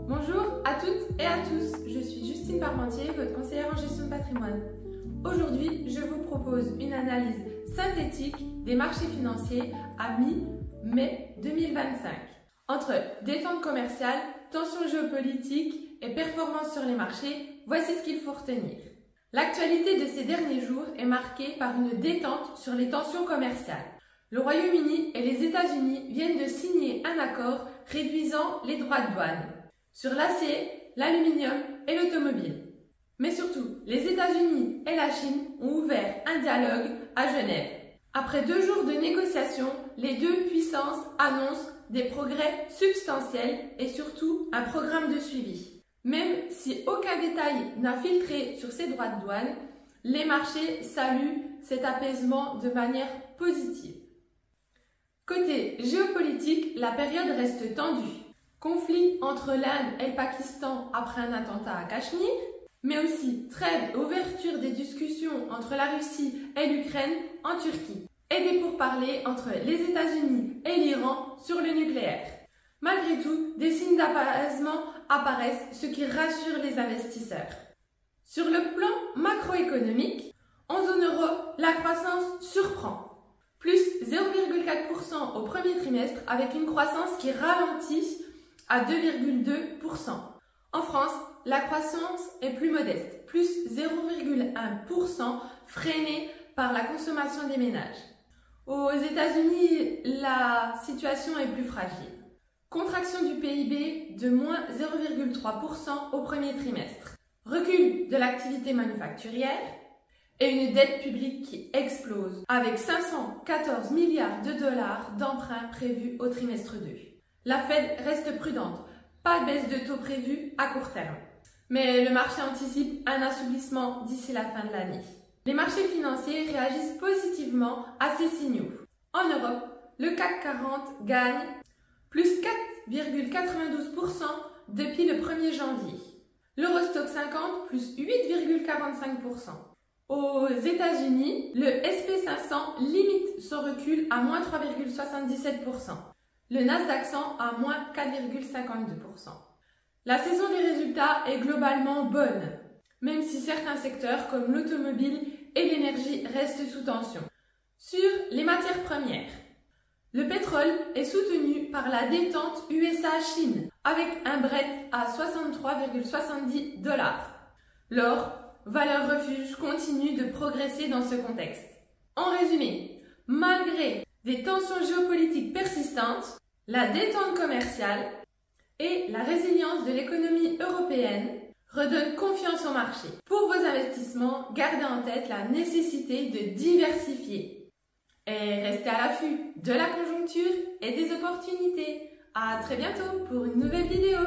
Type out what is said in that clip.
Bonjour à toutes et à tous, je suis Justine Parmentier, votre conseillère en gestion de patrimoine. Aujourd'hui, je vous propose une analyse synthétique des marchés financiers à mi-mai 2025. Entre détente commerciale, tensions géopolitiques et performance sur les marchés, voici ce qu'il faut retenir. L'actualité de ces derniers jours est marquée par une détente sur les tensions commerciales. Le Royaume-Uni et les États-Unis viennent de signer un accord réduisant les droits de douane sur l'acier, l'aluminium et l'automobile. Mais surtout, les États-Unis et la Chine ont ouvert un dialogue à Genève. Après 2 jours de négociations, les deux puissances annoncent des progrès substantiels et surtout un programme de suivi. Même si aucun détail n'a filtré sur ces droits de douane, les marchés saluent cet apaisement de manière positive. Côté géopolitique, la période reste tendue. Conflit entre l'Inde et le Pakistan après un attentat à Cachemire, mais aussi trêve et ouverture des discussions entre la Russie et l'Ukraine en Turquie, et des pourparlers entre les États-Unis et l'Iran sur le nucléaire. Malgré tout, des signes d'apaisement apparaissent, ce qui rassure les investisseurs. Sur le plan macroéconomique, en zone euro, la croissance surprend. Plus 0,4% au premier trimestre avec une croissance qui ralentit à 2,2%. En France, la croissance est plus modeste, plus 0,1%, freinée par la consommation des ménages. Aux États-Unis, la situation est plus fragile. Contraction du PIB de moins 0,3% au premier trimestre. Recul de l'activité manufacturière et une dette publique qui explose avec 514 milliards de dollars d'emprunts prévus au trimestre 2. La Fed reste prudente, pas de baisse de taux prévue à court terme. Mais le marché anticipe un assouplissement d'ici la fin de l'année. Les marchés financiers réagissent positivement à ces signaux. En Europe, le CAC 40 gagne plus 4,92% depuis le 1er janvier. L'Eurostoxx 50 plus 8,45%. Aux États-Unis, le SP500 limite son recul à moins 3,77%. Le Nasdaq 100 à moins 4,52%. La saison des résultats est globalement bonne, même si certains secteurs comme l'automobile et l'énergie restent sous tension. Sur les matières premières, le pétrole est soutenu par la détente USA-Chine avec un Brent à 63,70 $. L'or, valeur refuge, continue de progresser dans ce contexte. En résumé, malgré des tensions géopolitiques persistantes, la détente commerciale et la résilience de l'économie européenne redonnent confiance au marché. Pour vos investissements, gardez en tête la nécessité de diversifier et restez à l'affût de la conjoncture et des opportunités. À très bientôt pour une nouvelle vidéo.